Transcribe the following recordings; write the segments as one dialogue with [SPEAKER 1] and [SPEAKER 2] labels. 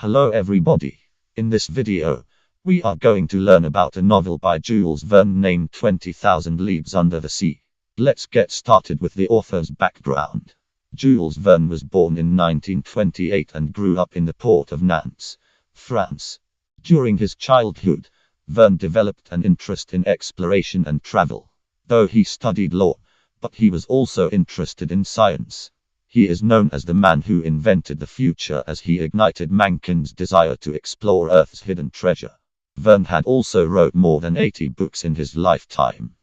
[SPEAKER 1] Hello everybody. In this video, we are going to learn about a novel by Jules Verne named 20,000 Leagues Under the Sea. Let's get started with the author's background. Jules Verne was born in 1928 and grew up in the port of Nantes, France. During his childhood, Verne developed an interest in exploration and travel. Though he studied law, but he was also interested in science. He is known as the man who invented the future as he ignited mankind's desire to explore Earth's hidden treasure. Verne had also wrote more than 80 books in his lifetime.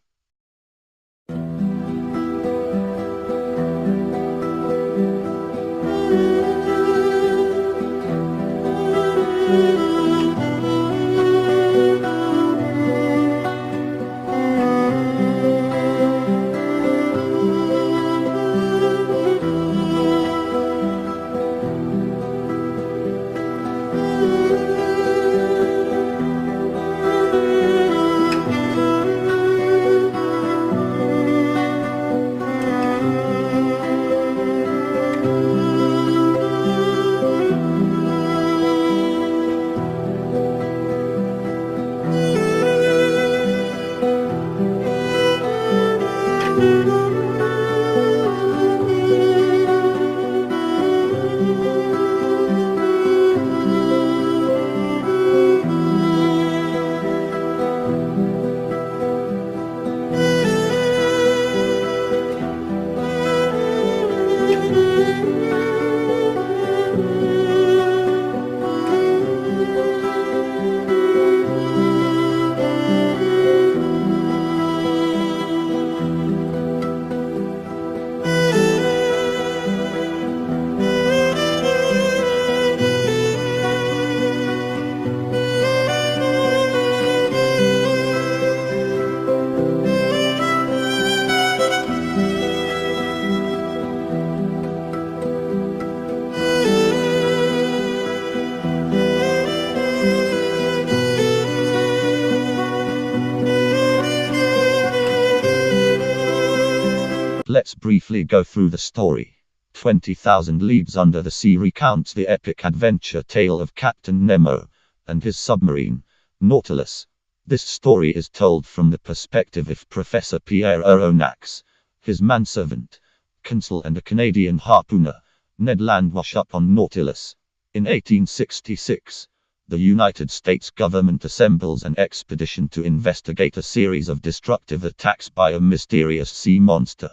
[SPEAKER 1] Let's briefly go through the story. 20,000 Leagues Under the Sea recounts the epic adventure tale of Captain Nemo and his submarine, Nautilus. This story is told from the perspective of Professor Pierre Aronnax, his manservant, consul and a Canadian harpooner, Ned Land, wash up on Nautilus. In 1866, the United States government assembles an expedition to investigate a series of destructive attacks by a mysterious sea monster.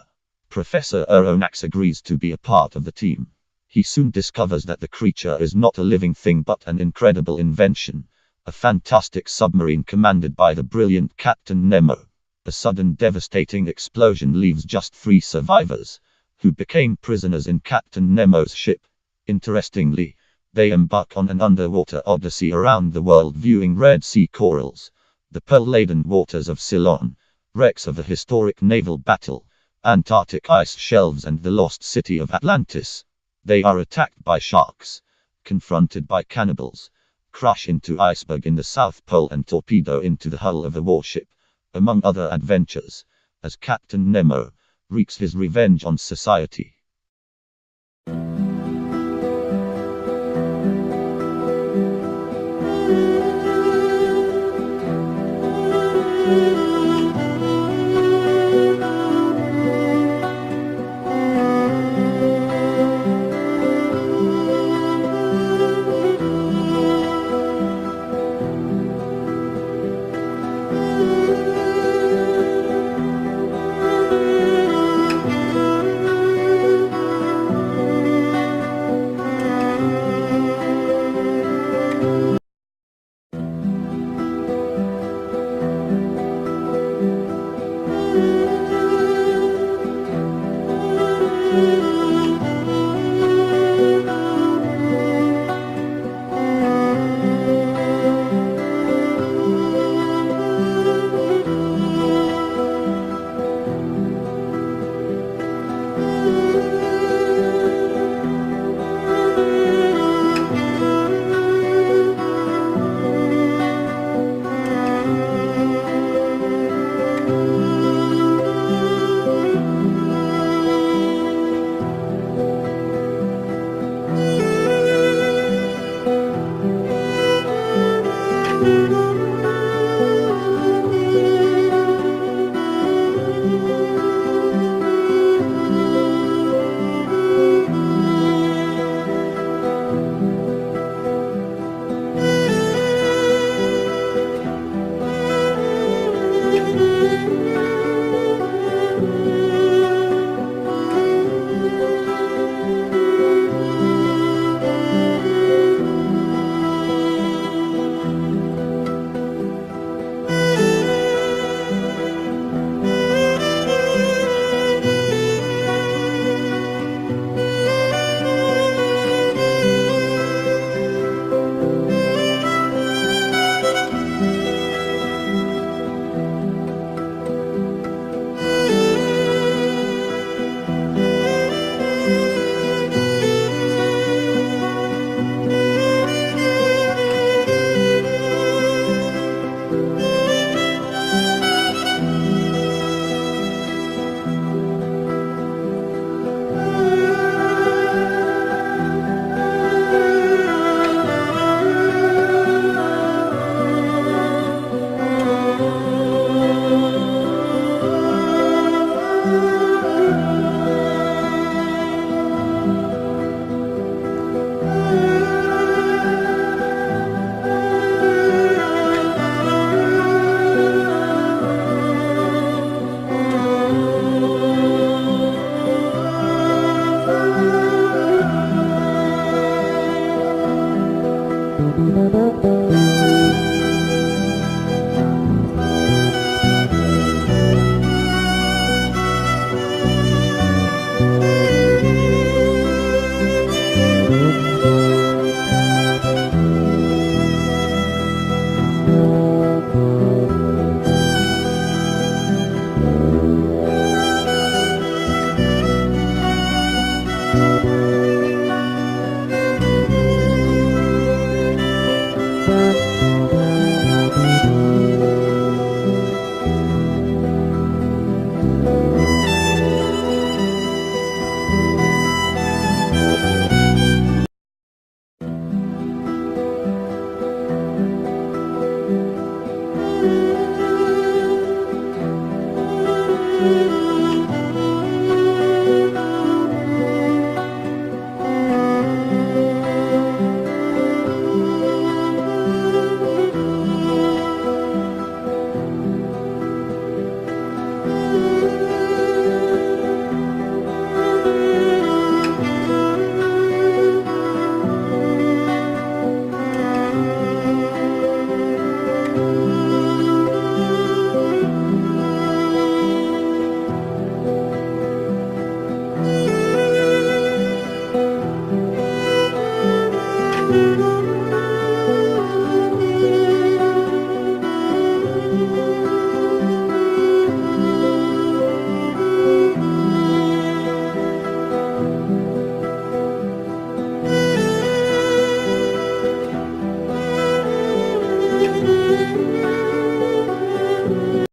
[SPEAKER 1] Professor Aronnax agrees to be a part of the team. He soon discovers that the creature is not a living thing but an incredible invention, a fantastic submarine commanded by the brilliant Captain Nemo. A sudden devastating explosion leaves just 3 survivors, who became prisoners in Captain Nemo's ship. Interestingly, they embark on an underwater odyssey around the world, viewing Red Sea corals, the pearl-laden waters of Ceylon, wrecks of a historic naval battle, Antarctic ice shelves and the lost city of Atlantis. They are attacked by sharks, confronted by cannibals, crash into iceberg in the South Pole and torpedo into the hull of a warship, among other adventures, as Captain Nemo wreaks his revenge on society.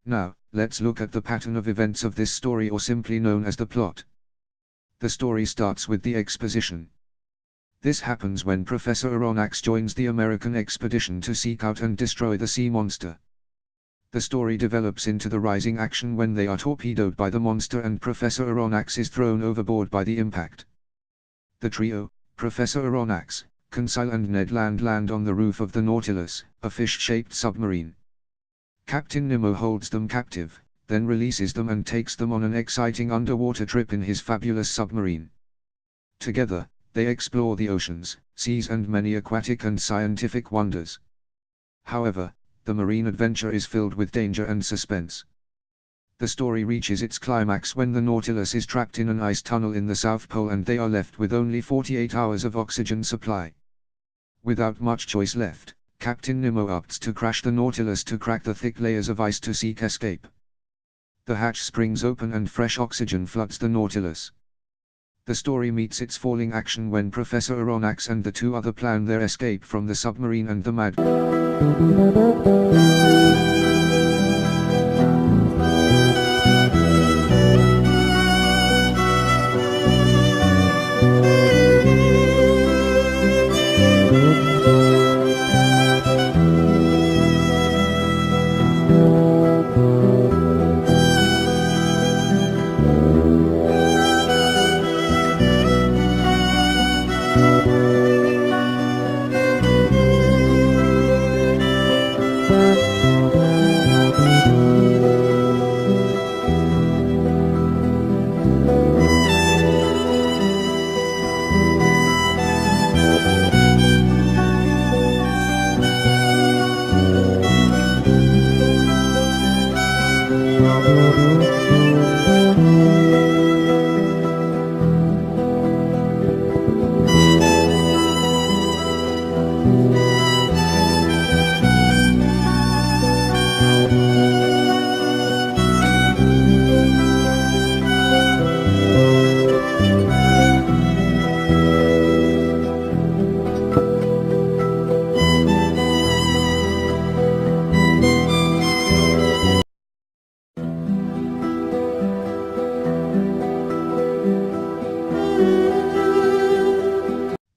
[SPEAKER 2] Now, let's look at the pattern of events of this story, or simply known as the plot. The story starts with the exposition. This happens when Professor Aronnax joins the American expedition to seek out and destroy the sea monster. The story develops into the rising action when they are torpedoed by the monster and Professor Aronnax is thrown overboard by the impact. The trio, Professor Aronnax, Conseil and Ned land on the roof of the Nautilus, a fish-shaped submarine. Captain Nemo holds them captive, then releases them and takes them on an exciting underwater trip in his fabulous submarine. Together, they explore the oceans, seas and many aquatic and scientific wonders. However, the marine adventure is filled with danger and suspense. The story reaches its climax when the Nautilus is trapped in an ice tunnel in the South Pole and they are left with only 48 hours of oxygen supply. Without much choice left, Captain Nemo opts to crash the Nautilus to crack the thick layers of ice to seek escape. The hatch springs open and fresh oxygen floods the Nautilus. The story meets its falling action when Professor Aronnax and the two other plan their escape from the submarine and the mad.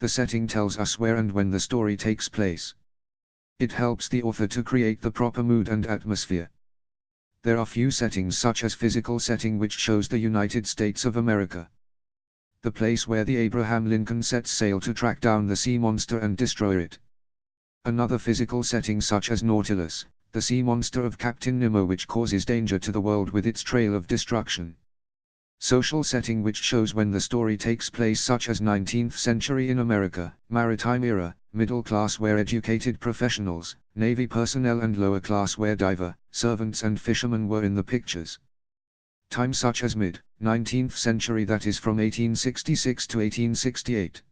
[SPEAKER 2] The setting tells us where and when the story takes place. It helps the author to create the proper mood and atmosphere. There are few settings such as physical setting which shows the United States of America. The place where the Abraham Lincoln sets sail to track down the sea monster and destroy it. Another physical setting such as Nautilus, the sea monster of Captain Nemo which causes danger to the world with its trail of destruction. Social setting which shows when the story takes place, such as 19th century in America, maritime era, middle class where educated professionals, navy personnel and lower class where diver, servants and fishermen were in the pictures. Time such as mid-19th century, that is from 1866 to 1868.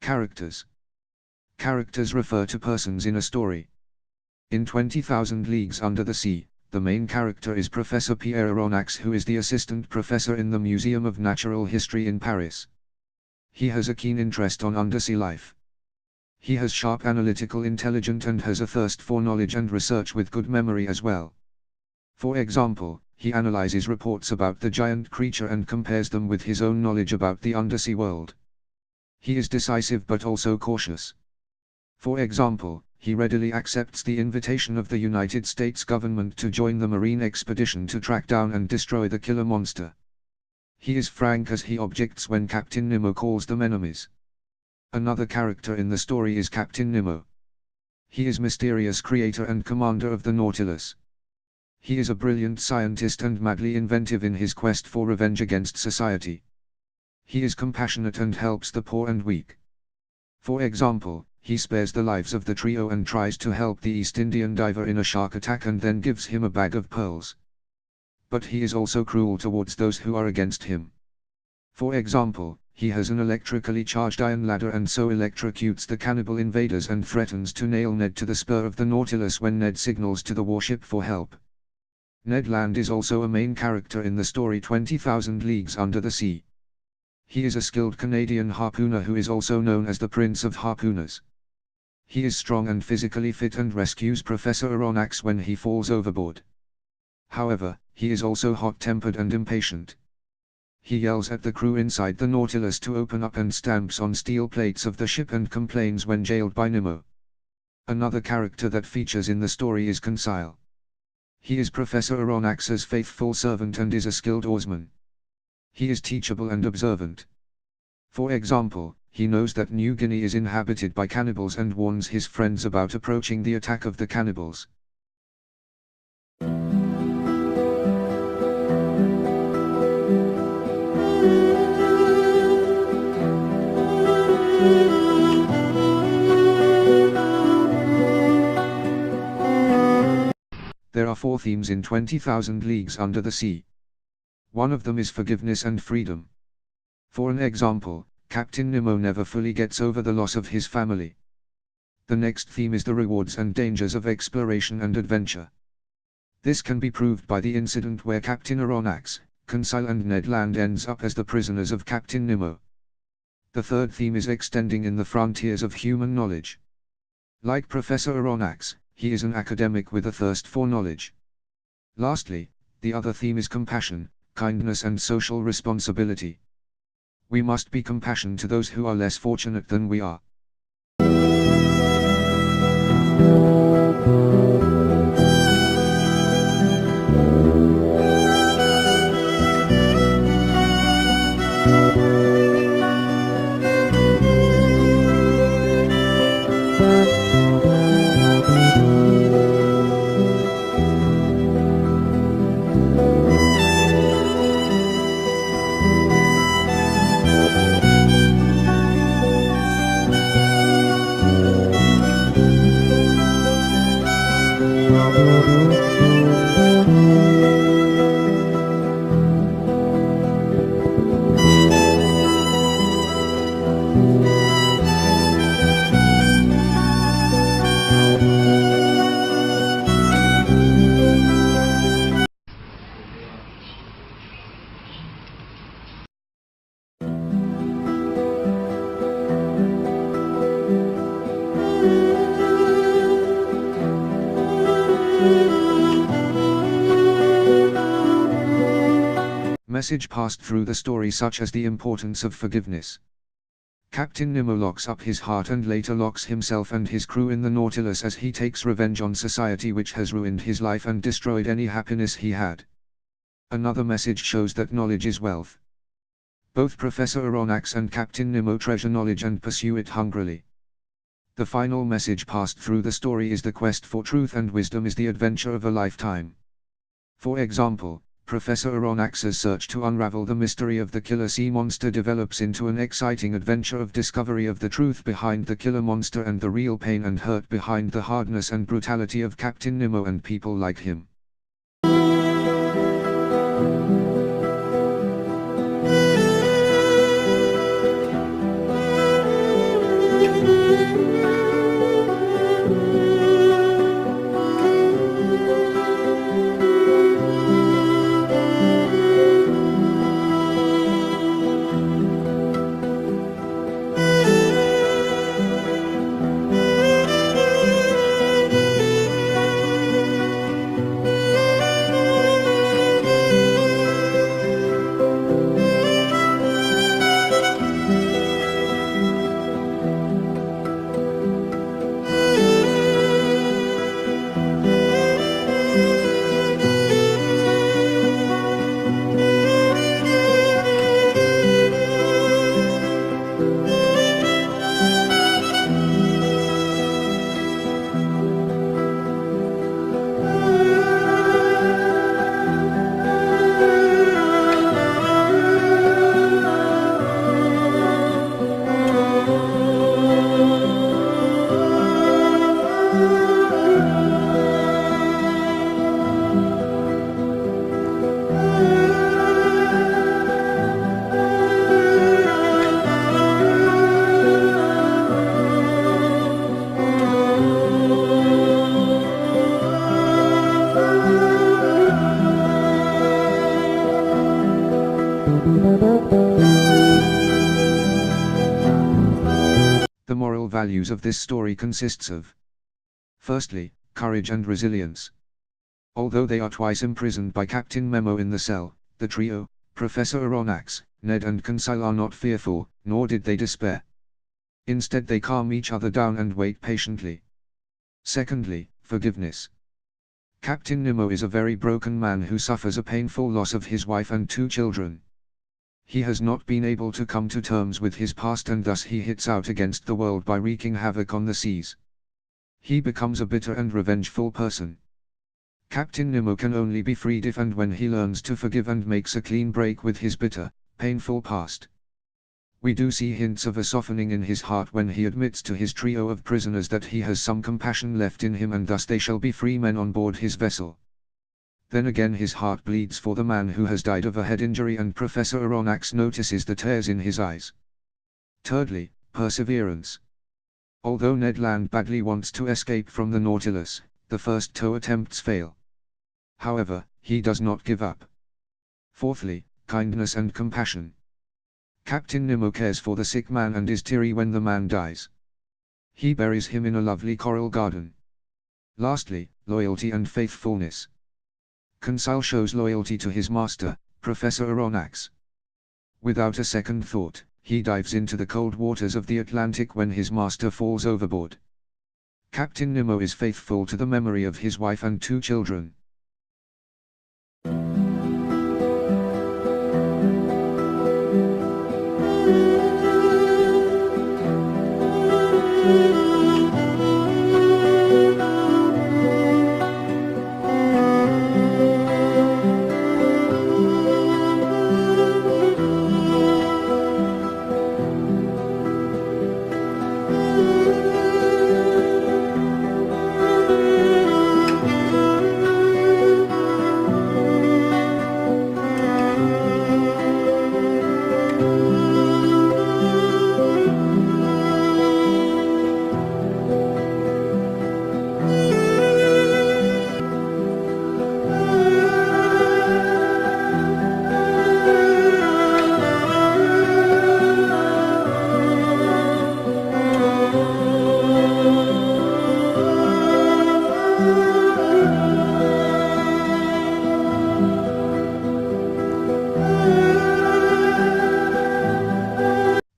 [SPEAKER 2] Characters. Characters refer to persons in a story. In 20,000 Leagues Under the Sea, the main character is Professor Pierre Aronnax, who is the assistant professor in the Museum of Natural History in Paris. He has a keen interest on undersea life. He has sharp analytical intelligence and has a thirst for knowledge and research with good memory as well. For example, he analyzes reports about the giant creature and compares them with his own knowledge about the undersea world. He is decisive but also cautious. For example, he readily accepts the invitation of the United States government to join the Marine expedition to track down and destroy the killer monster. He is frank as he objects when Captain Nemo calls them enemies. Another character in the story is Captain Nemo. He is mysterious creator and commander of the Nautilus. He is a brilliant scientist and madly inventive in his quest for revenge against society. He is compassionate and helps the poor and weak. For example, he spares the lives of the trio and tries to help the East Indian diver in a shark attack and then gives him a bag of pearls. But he is also cruel towards those who are against him. For example, he has an electrically charged iron ladder and so electrocutes the cannibal invaders and threatens to nail Ned to the spur of the Nautilus when Ned signals to the warship for help. Ned Land is also a main character in the story 20,000 Leagues Under the Sea. He is a skilled Canadian harpooner who is also known as the Prince of Harpooners. He is strong and physically fit and rescues Professor Aronnax when he falls overboard. However, he is also hot-tempered and impatient. He yells at the crew inside the Nautilus to open up and stamps on steel plates of the ship and complains when jailed by Nemo. Another character that features in the story is Conseil. He is Professor Aronnax's faithful servant and is a skilled oarsman. He is teachable and observant. For example, he knows that New Guinea is inhabited by cannibals and warns his friends about approaching the attack of the cannibals. four themes in 20,000 Leagues Under the Sea. One of them is forgiveness and freedom. For an example, Captain Nemo never fully gets over the loss of his family. The next theme is the rewards and dangers of exploration and adventure. This can be proved by the incident where Captain Aronnax, Conseil and Ned Land ends up as the prisoners of Captain Nemo. The third theme is extending in the frontiers of human knowledge. Like Professor Aronnax, he is an academic with a thirst for knowledge. Lastly, the other theme is compassion, kindness and social responsibility. We must be compassionate to those who are less fortunate than we are. Message passed through the story such as the importance of forgiveness. Captain Nemo locks up his heart and later locks himself and his crew in the Nautilus as he takes revenge on society which has ruined his life and destroyed any happiness he had. Another message shows that knowledge is wealth. Both Professor Aronnax and Captain Nemo treasure knowledge and pursue it hungrily. The final message passed through the story is the quest for truth and wisdom is the adventure of a lifetime. For example, Professor Aronnax's search to unravel the mystery of the killer sea monster develops into an exciting adventure of discovery of the truth behind the killer monster and the real pain and hurt behind the hardness and brutality of Captain Nemo and people like him. The moral values of this story consists of: firstly, courage and resilience. Although they are twice imprisoned by Captain Nemo in the cell, the trio, Professor Aronnax, Ned and Conseil are not fearful, nor did they despair. Instead they calm each other down and wait patiently. Secondly, forgiveness. Captain Nemo is a very broken man who suffers a painful loss of his wife and 2 children. He has not been able to come to terms with his past and thus he hits out against the world by wreaking havoc on the seas. He becomes a bitter and revengeful person. Captain Nemo can only be freed if and when he learns to forgive and makes a clean break with his bitter, painful past. We do see hints of a softening in his heart when he admits to his trio of prisoners that he has some compassion left in him and thus they shall be free men on board his vessel. Then again his heart bleeds for the man who has died of a head injury, and Professor Aronnax notices the tears in his eyes. Thirdly, perseverance. Although Ned Land badly wants to escape from the Nautilus, the first two attempts fail. However, he does not give up. Fourthly, kindness and compassion. Captain Nemo cares for the sick man and is teary when the man dies. He buries him in a lovely coral garden. Lastly, loyalty and faithfulness. Conseil shows loyalty to his master, Professor Aronnax. Without a second thought, he dives into the cold waters of the Atlantic when his master falls overboard. Captain Nemo is faithful to the memory of his wife and 2 children.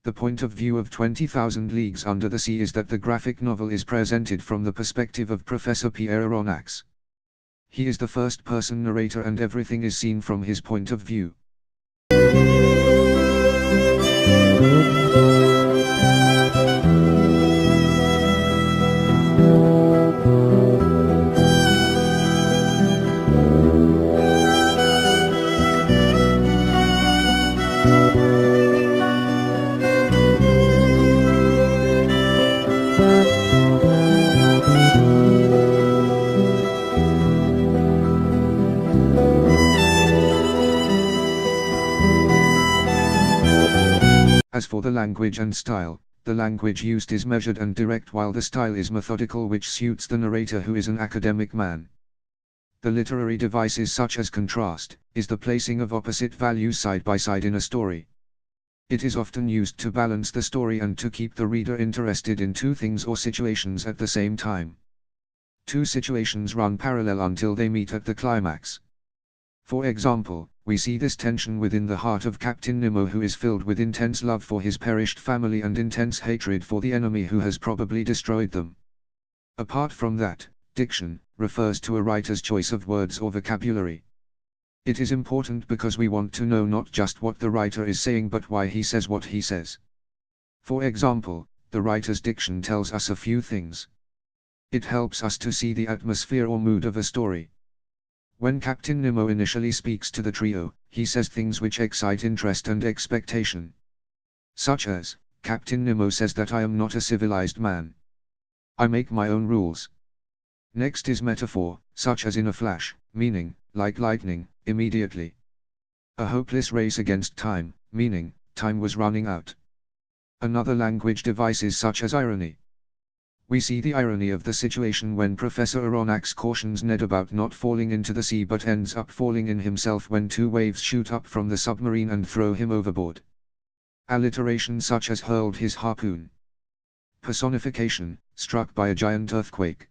[SPEAKER 2] The point of view of 20,000 Leagues Under the Sea is that the graphic novel is presented from the perspective of Professor Pierre Aronnax. He is the first-person narrator and everything is seen from his point of view. As for the language and style, the language used is measured and direct while the style is methodical, which suits the narrator who is an academic man. The literary devices such as contrast, is the placing of opposite values side by side in a story. It is often used to balance the story and to keep the reader interested in 2 things or situations at the same time. 2 situations run parallel until they meet at the climax. For example, we see this tension within the heart of Captain Nemo, who is filled with intense love for his perished family and intense hatred for the enemy who has probably destroyed them. Apart from that, diction refers to a writer's choice of words or vocabulary. It is important because we want to know not just what the writer is saying but why he says what he says. For example, the writer's diction tells us a few things. It helps us to see the atmosphere or mood of a story. When Captain Nemo initially speaks to the trio, he says things which excite interest and expectation. Such as, Captain Nemo says that I am not a civilized man. I make my own rules. Next is metaphor, such as in a flash, meaning, like lightning, immediately. A hopeless race against time, meaning, time was running out. Another language device is such as irony. We see the irony of the situation when Professor Aronnax cautions Ned about not falling into the sea but ends up falling in himself when 2 waves shoot up from the submarine and throw him overboard. Alliteration such as hurled his harpoon. Personification, struck by a giant earthquake.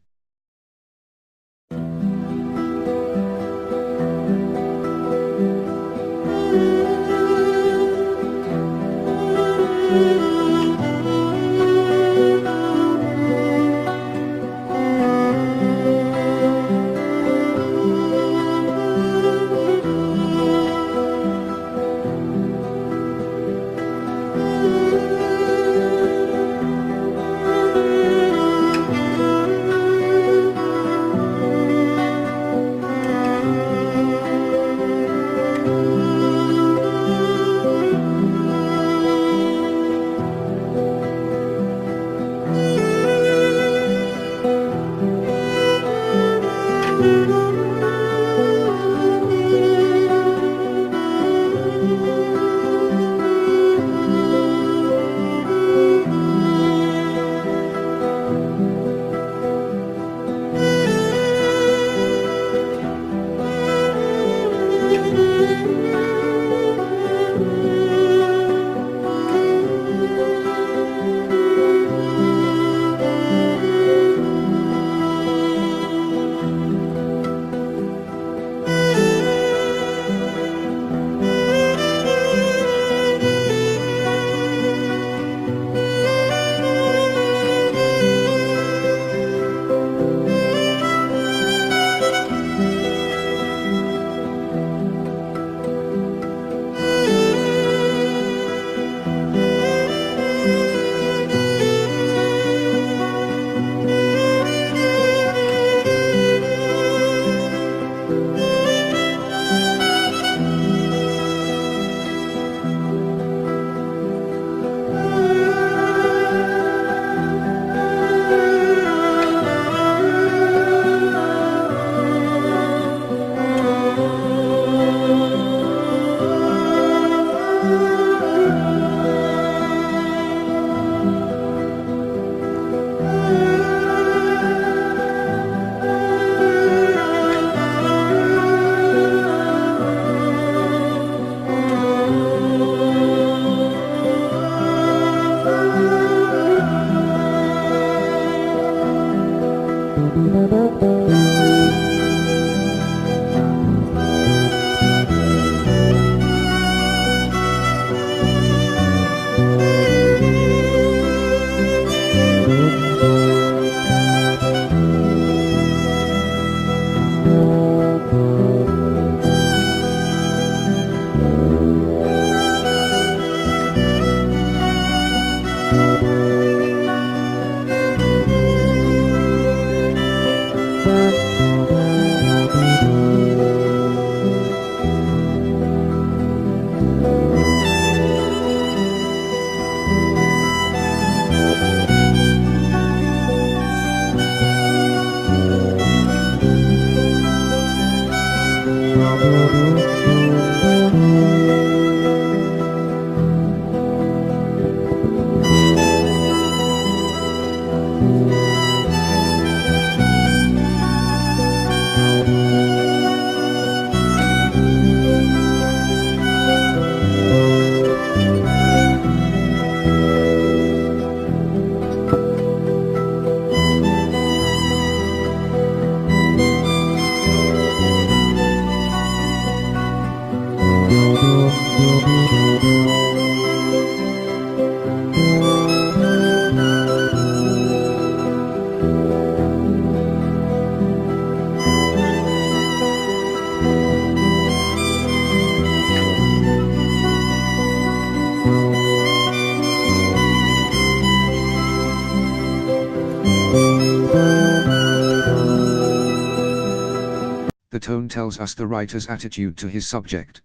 [SPEAKER 2] tone tells us the writer's attitude to his subject.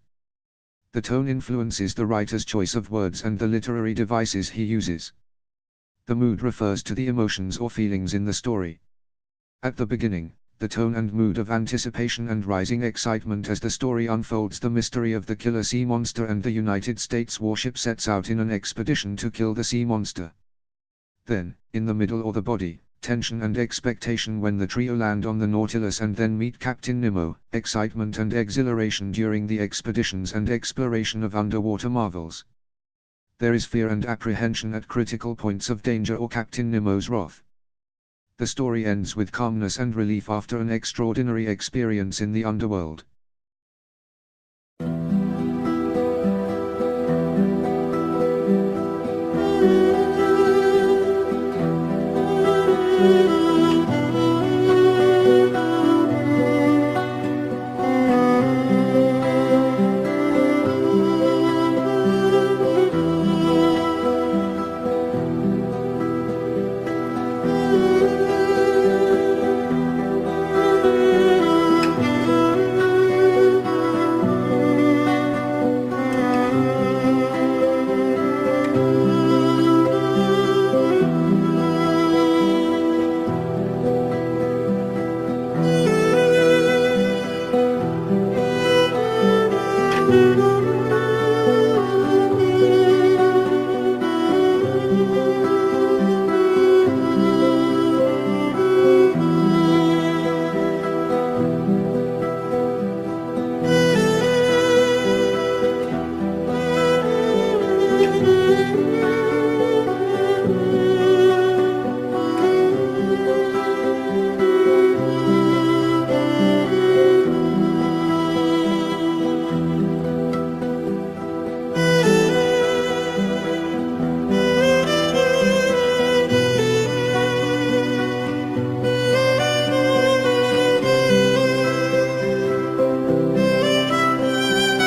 [SPEAKER 2] The tone influences the writer's choice of words and the literary devices he uses. The mood refers to the emotions or feelings in the story. At the beginning, the tone and mood of anticipation and rising excitement as the story unfolds the mystery of the killer sea monster and the United States warship sets out in an expedition to kill the sea monster. Then, in the middle or the body, tension and expectation when the trio land on the Nautilus and then meet Captain Nemo, excitement and exhilaration during the expeditions and exploration of underwater marvels. There is fear and apprehension at critical points of danger or Captain Nemo's wrath. The story ends with calmness and relief after an extraordinary experience in the underworld.